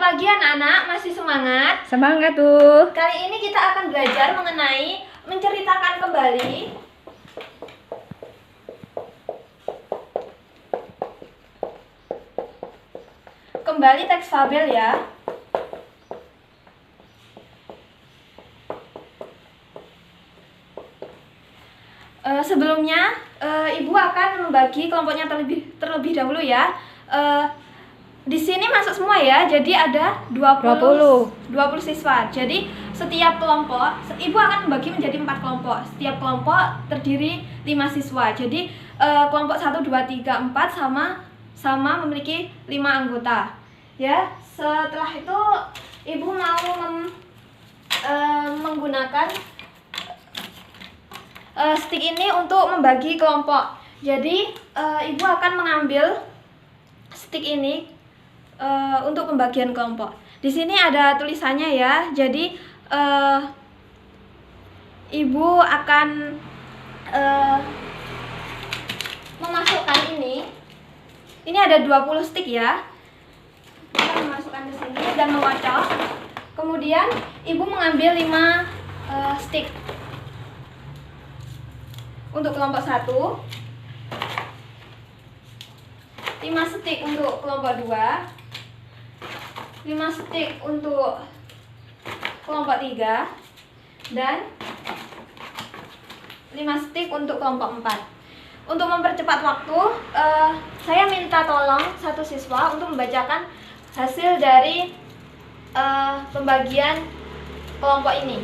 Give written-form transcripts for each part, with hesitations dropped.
pagi anak-anak, masih semangat? Semangat tuh. Kali ini kita akan belajar mengenai menceritakan kembali teks fabel ya. Sebelumnya Ibu akan membagi kelompoknya terlebih dahulu ya. Di sini masuk semua ya. Jadi ada 20 siswa. Jadi setiap kelompok Ibu akan membagi menjadi 4 kelompok. Setiap kelompok terdiri 5 siswa. Jadi kelompok 1 2 3 4 sama memiliki 5 anggota. Ya, setelah itu Ibu mau menggunakan stick ini untuk membagi kelompok. Jadi Ibu akan mengambil stick ini untuk pembagian kelompok. Di sini ada tulisannya ya. Jadi Ibu akan memasukkan ini. Ini ada 20 stick ya. Kita memasukkan ke sini dan mengocok. Kemudian Ibu mengambil 5 stick. Untuk kelompok 1, 5 stick untuk kelompok 2, 5 stick untuk kelompok 3, dan 5 stick untuk kelompok 4. Untuk mempercepat waktu, saya minta tolong satu siswa untuk membacakan hasil dari pembagian kelompok ini.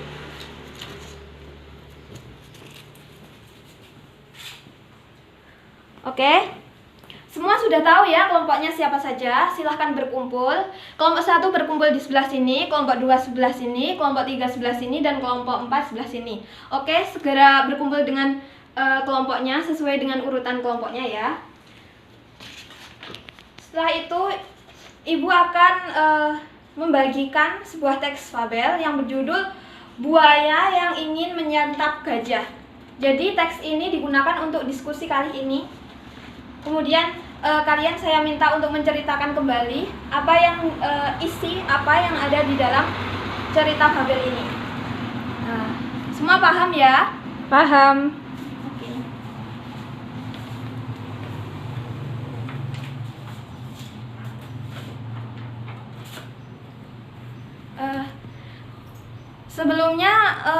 Oke, semua sudah tahu ya kelompoknya siapa saja. Silahkan berkumpul. Kelompok 1 berkumpul di sebelah sini, kelompok 2 sebelah sini, kelompok 3 sebelah sini, dan kelompok 4 sebelah sini. Oke, segera berkumpul dengan kelompoknya sesuai dengan urutan kelompoknya ya. Setelah itu Ibu akan membagikan sebuah teks fabel yang berjudul Buaya yang Ingin Menyantap Gajah. Jadi teks ini digunakan untuk diskusi kali ini. Kemudian kalian saya minta untuk menceritakan kembali apa yang apa yang ada di dalam cerita fabel ini. Nah, semua paham ya? Paham. Oke.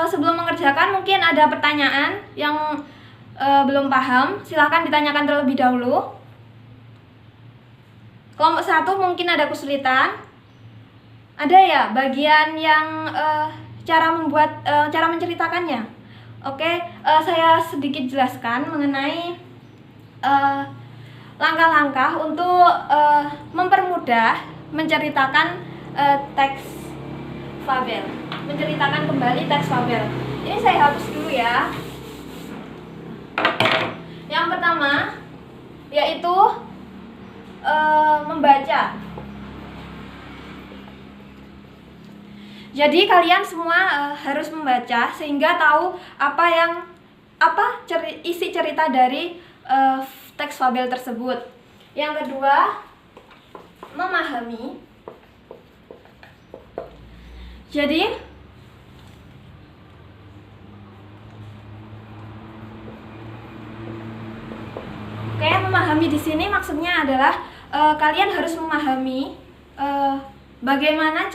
Sebelum mengerjakan mungkin ada pertanyaan yang belum paham, silahkan ditanyakan terlebih dahulu. Kelompok 1 mungkin ada kesulitan. Ada ya bagian yang cara menceritakannya. Oke, saya sedikit jelaskan mengenai langkah-langkah untuk mempermudah menceritakan teks fabel. Menceritakan kembali teks fabel. Ini saya hapus dulu ya. Yang pertama yaitu membaca. Jadi kalian semua harus membaca sehingga tahu isi cerita dari teks fabel tersebut. Yang kedua, memahami. Jadi memahami di sini maksudnya adalah kalian harus memahami bagaimana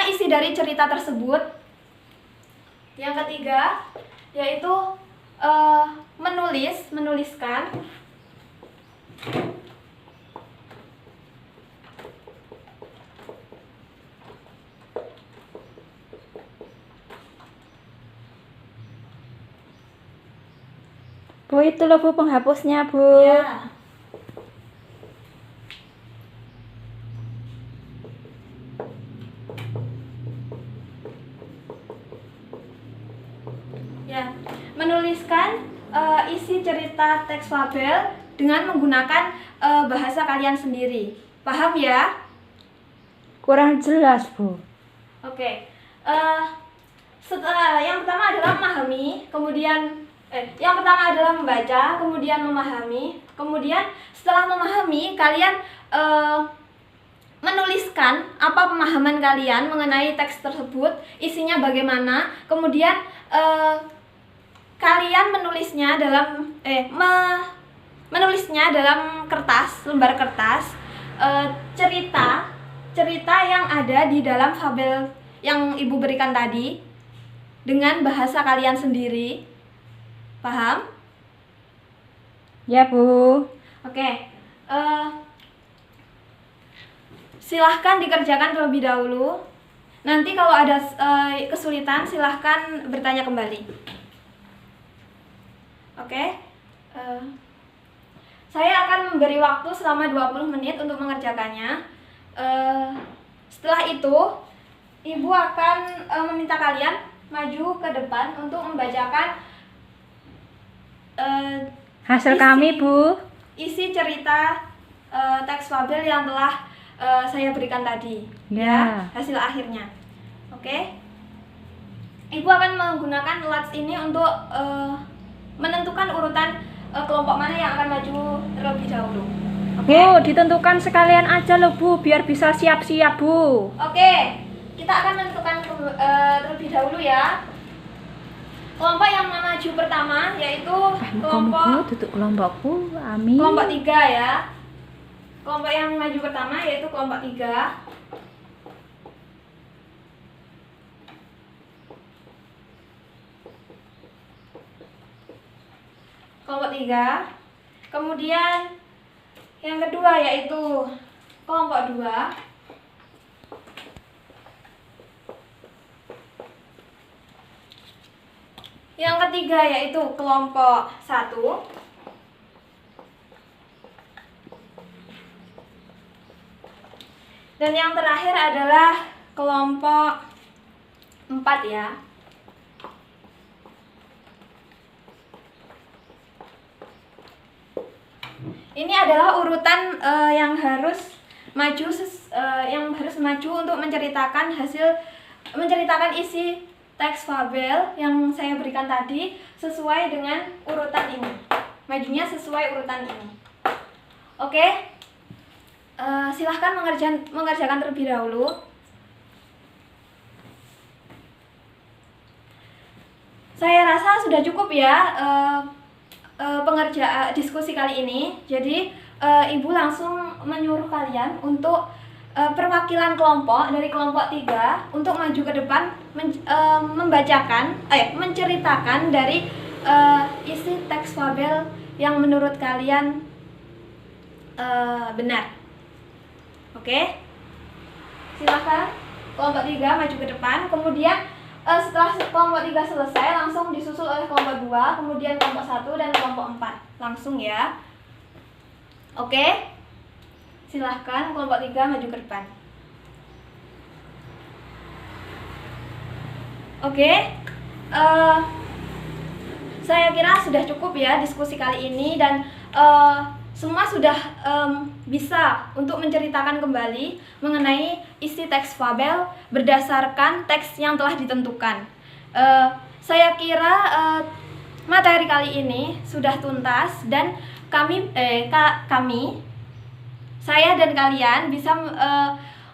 isi dari cerita tersebut. Yang ketiga yaitu menuliskan. Bu, itu loh Bu penghapusnya Bu. Ya. Ya, menuliskan isi cerita teks fabel dengan menggunakan bahasa kalian sendiri. Paham ya? Kurang jelas Bu. Oke. Yang pertama adalah memahami, kemudian yang pertama adalah membaca, kemudian memahami, kemudian setelah memahami kalian menuliskan apa pemahaman kalian mengenai teks tersebut, isinya bagaimana, kemudian kalian menulisnya dalam kertas, lembar kertas, cerita yang ada di dalam fabel yang Ibu berikan tadi dengan bahasa kalian sendiri. Paham? Ya, Bu. Oke. Silahkan dikerjakan terlebih dahulu. Nanti kalau ada kesulitan silahkan bertanya kembali. Oke. Saya akan memberi waktu selama 20 menit untuk mengerjakannya. Setelah itu Ibu akan meminta kalian maju ke depan untuk membacakan Hasil kami, Bu. isi cerita teks fabel yang telah saya berikan tadi. Ya. Hasil akhirnya. Oke. Ibu akan menggunakan LUTS ini untuk menentukan urutan kelompok mana yang akan maju terlebih dahulu. Oke. Bu, ditentukan sekalian aja loh, Bu, biar bisa siap-siap, Bu. Oke. Kita akan menentukan terlebih dahulu ya. Kelompok yang maju pertama yaitu kelompokku. Amin. kelompok 3 ya. Kelompok yang maju pertama yaitu kelompok 3. Kelompok 3. Kemudian yang kedua yaitu kelompok 2. Yang ketiga yaitu kelompok 1. Dan yang terakhir adalah kelompok 4 ya. Ini adalah urutan yang harus maju untuk menceritakan isi teks fabel yang saya berikan tadi sesuai dengan urutan ini. Majunya sesuai urutan ini. Oke. Silahkan mengerjakan terlebih dahulu. Saya rasa sudah cukup ya diskusi kali ini. Jadi Ibu langsung menyuruh kalian untuk perwakilan kelompok dari kelompok 3 untuk maju ke depan menceritakan dari isi teks fabel yang menurut kalian benar. Oke, silahkan kelompok 3 maju ke depan. Kemudian setelah kelompok 3 selesai, langsung disusul oleh kelompok 2, kemudian kelompok 1 dan kelompok 4. Langsung ya. Oke, silahkan kelompok 3 maju ke depan. Oke, saya kira sudah cukup ya diskusi kali ini, dan semua sudah bisa untuk menceritakan kembali mengenai isi teks fabel berdasarkan teks yang telah ditentukan. Saya kira materi kali ini sudah tuntas, dan saya dan kalian bisa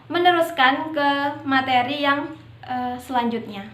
meneruskan ke materi yang selanjutnya.